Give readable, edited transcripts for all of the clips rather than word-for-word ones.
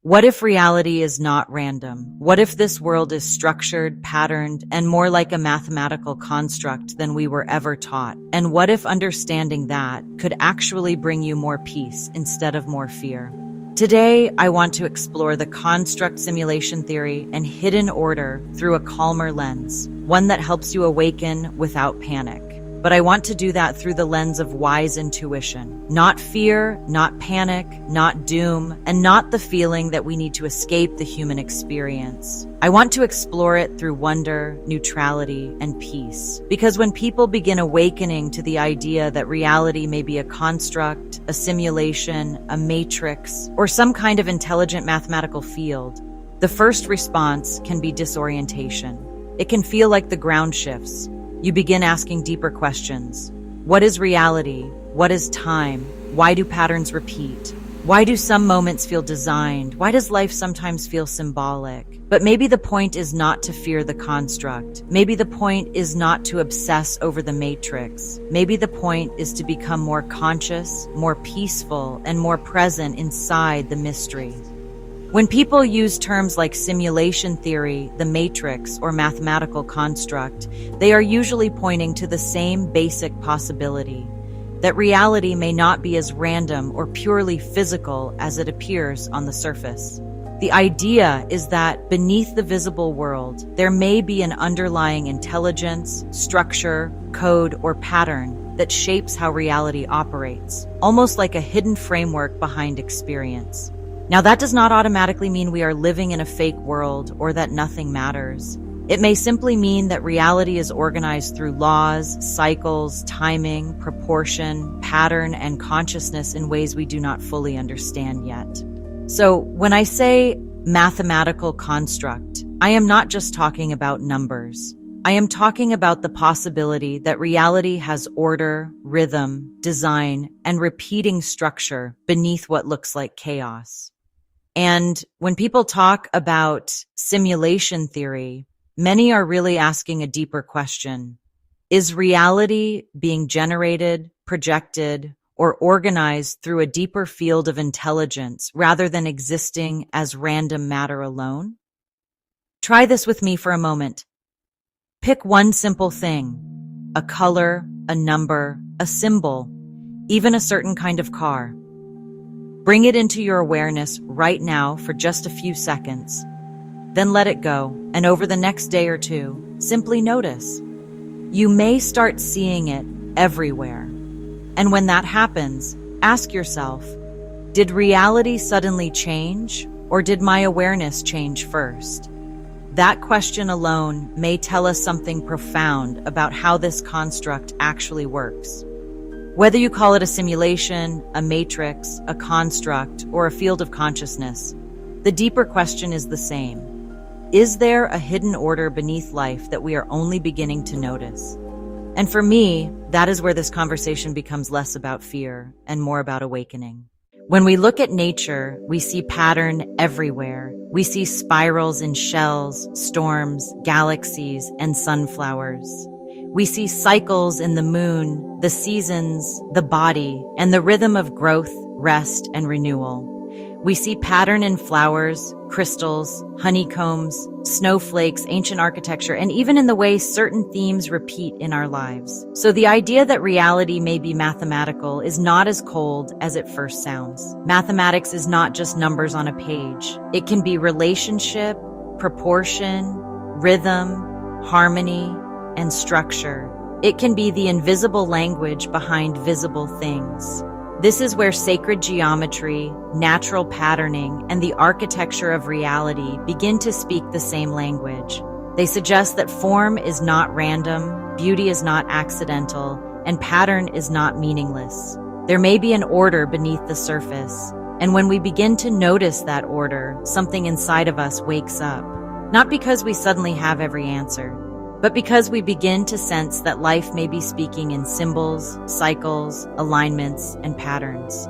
What if reality is not random? What if this world is structured, patterned, and more like a mathematical construct than we were ever taught? And what if understanding that could actually bring you more peace instead of more fear? Today, I want to explore the construct simulation theory and hidden order through a calmer lens, one that helps you awaken without panic. But I want to do that through the lens of wise intuition. Not fear, not panic, not doom, and not the feeling that we need to escape the human experience. I want to explore it through wonder, neutrality, and peace. Because when people begin awakening to the idea that reality may be a construct, a simulation, a matrix, or some kind of intelligent mathematical field, the first response can be disorientation. It can feel like the ground shifts. You begin asking deeper questions. What is reality? What is time? Why do patterns repeat? Why do some moments feel designed? Why does life sometimes feel symbolic? But maybe the point is not to fear the construct. Maybe the point is not to obsess over the matrix. Maybe the point is to become more conscious, more peaceful, and more present inside the mystery. When people use terms like simulation theory, the matrix, or mathematical construct, they are usually pointing to the same basic possibility, that reality may not be as random or purely physical as it appears on the surface. The idea is that beneath the visible world, there may be an underlying intelligence, structure, code, or pattern that shapes how reality operates, almost like a hidden framework behind experience. Now, that does not automatically mean we are living in a fake world or that nothing matters. It may simply mean that reality is organized through laws, cycles, timing, proportion, pattern, and consciousness in ways we do not fully understand yet. So, when I say mathematical construct, I am not just talking about numbers. I am talking about the possibility that reality has order, rhythm, design, and repeating structure beneath what looks like chaos. And when people talk about simulation theory, many are really asking a deeper question. Is reality being generated, projected, or organized through a deeper field of intelligence rather than existing as random matter alone? Try this with me for a moment. Pick one simple thing, a color, a number, a symbol, even a certain kind of car. Bring it into your awareness right now for just a few seconds. Then let it go, and over the next day or two, simply notice. You may start seeing it everywhere. And when that happens, ask yourself, did reality suddenly change, or did my awareness change first? That question alone may tell us something profound about how this construct actually works. Whether you call it a simulation, a matrix, a construct, or a field of consciousness, the deeper question is the same. Is there a hidden order beneath life that we are only beginning to notice? And for me, that is where this conversation becomes less about fear and more about awakening. When we look at nature, we see pattern everywhere. We see spirals in shells, storms, galaxies, and sunflowers. We see cycles in the moon, the seasons, the body, and the rhythm of growth, rest, and renewal. We see pattern in flowers, crystals, honeycombs, snowflakes, ancient architecture, and even in the way certain themes repeat in our lives. So the idea that reality may be mathematical is not as cold as it first sounds. Mathematics is not just numbers on a page. It can be relationship, proportion, rhythm, harmony, and structure. It can be the invisible language behind visible things. This is where sacred geometry, natural patterning, and the architecture of reality begin to speak the same language. They suggest that form is not random, beauty is not accidental, and pattern is not meaningless. There may be an order beneath the surface, and when we begin to notice that order, something inside of us wakes up. Not because we suddenly have every answer, but because we begin to sense that life may be speaking in symbols, cycles, alignments, and patterns.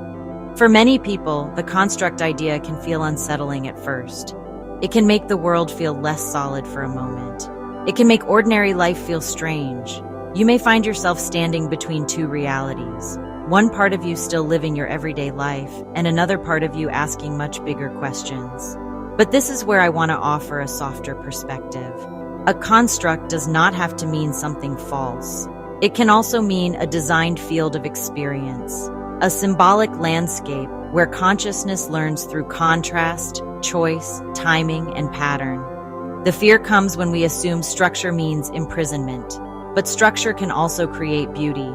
For many people, the construct idea can feel unsettling at first. It can make the world feel less solid for a moment. It can make ordinary life feel strange. You may find yourself standing between two realities. one part of you still living your everyday life, and another part of you asking much bigger questions. But this is where I want to offer a softer perspective. A construct does not have to mean something false. It can also mean a designed field of experience, a symbolic landscape where consciousness learns through contrast, choice, timing, and pattern. The fear comes when we assume structure means imprisonment, but structure can also create beauty.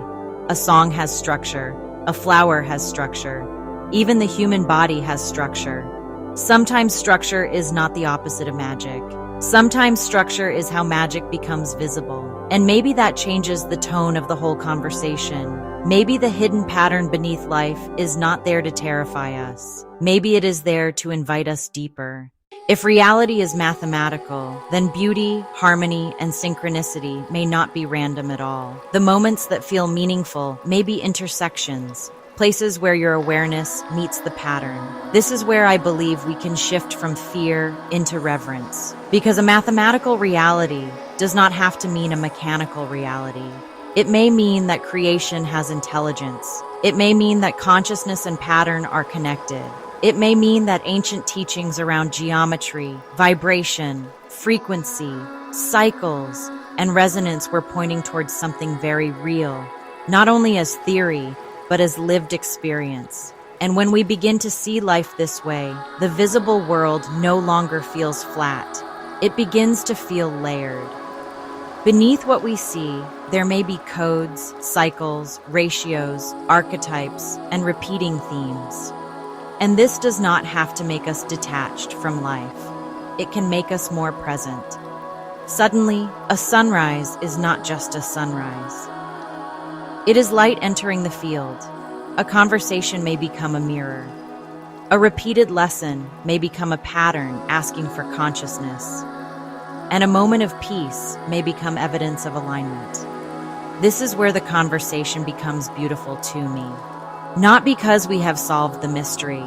A song has structure, a flower has structure, even the human body has structure. Sometimes structure is not the opposite of magic. Sometimes structure is how magic becomes visible. And maybe that changes the tone of the whole conversation. Maybe the hidden pattern beneath life is not there to terrify us. Maybe it is there to invite us deeper. If reality is mathematical, then beauty, harmony, and synchronicity may not be random at all. The moments that feel meaningful may be intersections, places where your awareness meets the pattern. This is where I believe we can shift from fear into reverence. Because a mathematical reality does not have to mean a mechanical reality. It may mean that creation has intelligence. It may mean that consciousness and pattern are connected. It may mean that ancient teachings around geometry, vibration, frequency, cycles, and resonance were pointing towards something very real, not only as theory, but as lived experience. And when we begin to see life this way, the visible world no longer feels flat. It begins to feel layered. Beneath what we see, there may be codes, cycles, ratios, archetypes, and repeating themes. And this does not have to make us detached from life. It can make us more present. Suddenly, a sunrise is not just a sunrise. It is light entering the field. A conversation may become a mirror. A repeated lesson may become a pattern asking for consciousness. And a moment of peace may become evidence of alignment. This is where the conversation becomes beautiful to me. Not because we have solved the mystery,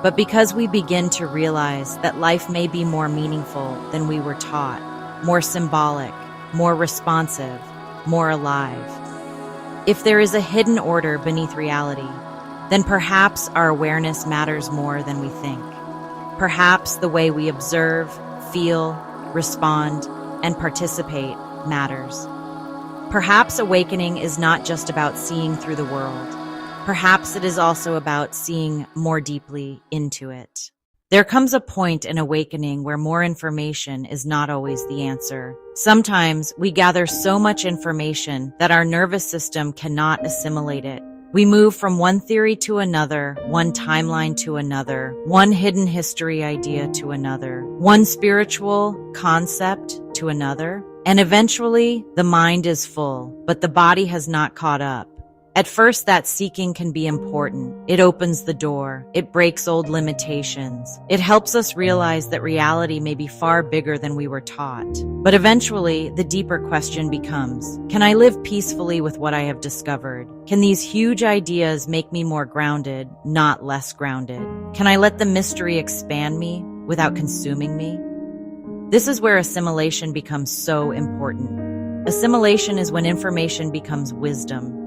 but because we begin to realize that life may be more meaningful than we were taught, more symbolic, more responsive, more alive. If there is a hidden order beneath reality, then perhaps our awareness matters more than we think. Perhaps the way we observe, feel, respond, and participate matters. Perhaps awakening is not just about seeing through the world. Perhaps it is also about seeing more deeply into it. There comes a point in awakening where more information is not always the answer. Sometimes we gather so much information that our nervous system cannot assimilate it. We move from one theory to another, one timeline to another, one hidden history idea to another, one spiritual concept to another, and eventually the mind is full, but the body has not caught up. At first, that seeking can be important. It opens the door. It breaks old limitations. It helps us realize that reality may be far bigger than we were taught. But eventually, the deeper question becomes, can I live peacefully with what I have discovered? Can these huge ideas make me more grounded, not less grounded? Can I let the mystery expand me without consuming me? This is where assimilation becomes so important. Assimilation is when information becomes wisdom.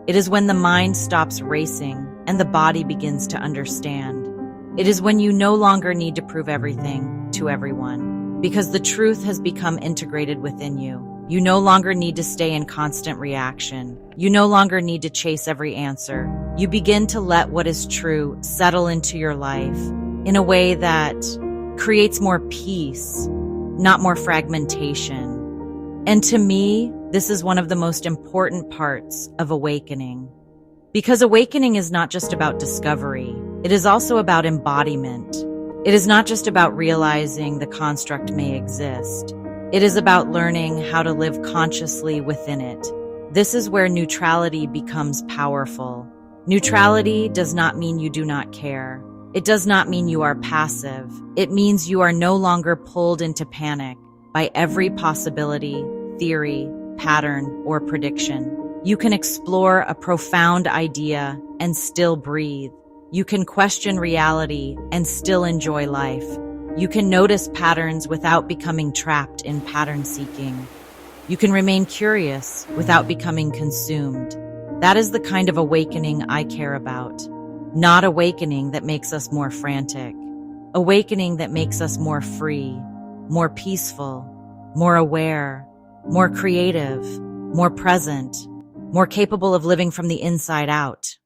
It is when the mind stops racing and the body begins to understand. It is when you no longer need to prove everything to everyone, because the truth has become integrated within you. You no longer need to stay in constant reaction. You no longer need to chase every answer. You begin to let what is true settle into your life in a way that creates more peace, not more fragmentation. And to me, this is one of the most important parts of awakening. Because awakening is not just about discovery, it is also about embodiment. It is not just about realizing the construct may exist. It is about learning how to live consciously within it. This is where neutrality becomes powerful. Neutrality does not mean you do not care. It does not mean you are passive. It means you are no longer pulled into panic by every possibility, theory, pattern, or prediction. You can explore a profound idea and still breathe. You can question reality and still enjoy life. You can notice patterns without becoming trapped in pattern seeking. You can remain curious without becoming consumed. That is the kind of awakening I care about. Not awakening that makes us more frantic. Awakening that makes us more free, more peaceful, more aware, more creative, more present, more capable of living from the inside out.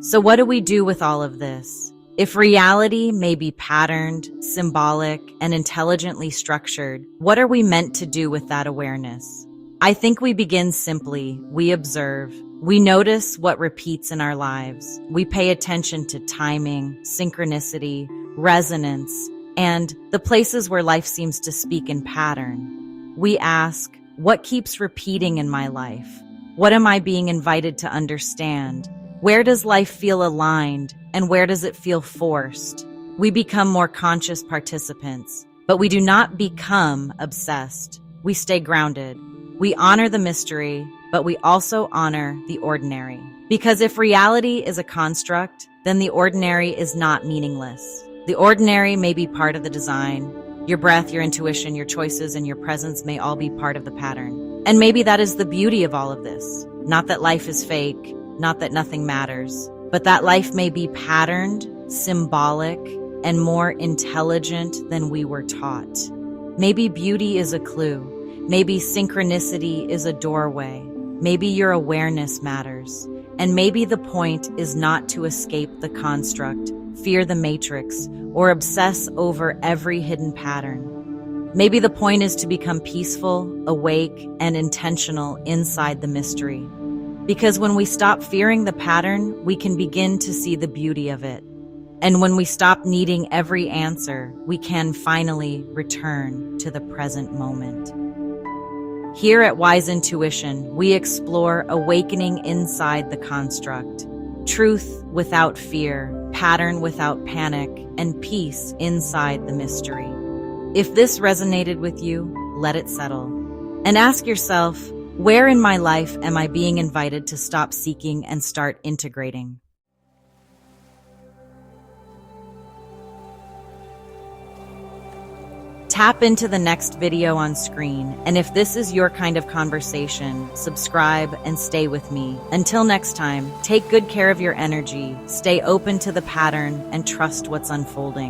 So what do we do with all of this? If reality may be patterned, symbolic, and intelligently structured, what are we meant to do with that awareness? I think we begin simply. We observe. We notice what repeats in our lives. We pay attention to timing, synchronicity, resonance, and the places where life seems to speak in pattern. We ask, what keeps repeating in my life? What am I being invited to understand? Where does life feel aligned, and where does it feel forced? We become more conscious participants, but we do not become obsessed. We stay grounded. We honor the mystery, but we also honor the ordinary. Because if reality is a construct, then the ordinary is not meaningless. The ordinary may be part of the design. Your breath, your intuition, your choices, and your presence may all be part of the pattern. And maybe that is the beauty of all of this. Not that life is fake, not that nothing matters, but that life may be patterned, symbolic, and more intelligent than we were taught. Maybe beauty is a clue. Maybe synchronicity is a doorway. Maybe your awareness matters. And maybe the point is not to escape the construct, fear the matrix, or obsess over every hidden pattern. Maybe the point is to become peaceful, awake, and intentional inside the mystery. Because when we stop fearing the pattern, we can begin to see the beauty of it. And when we stop needing every answer, we can finally return to the present moment. Here at Wise Intuition, we explore awakening inside the construct, truth without fear, pattern without panic, and peace inside the mystery. If this resonated with you, let it settle. And ask yourself, where in my life am I being invited to stop seeking and start integrating? Tap into the next video on screen, and if this is your kind of conversation, subscribe and stay with me. Until next time, take good care of your energy, stay open to the pattern, and trust what's unfolding.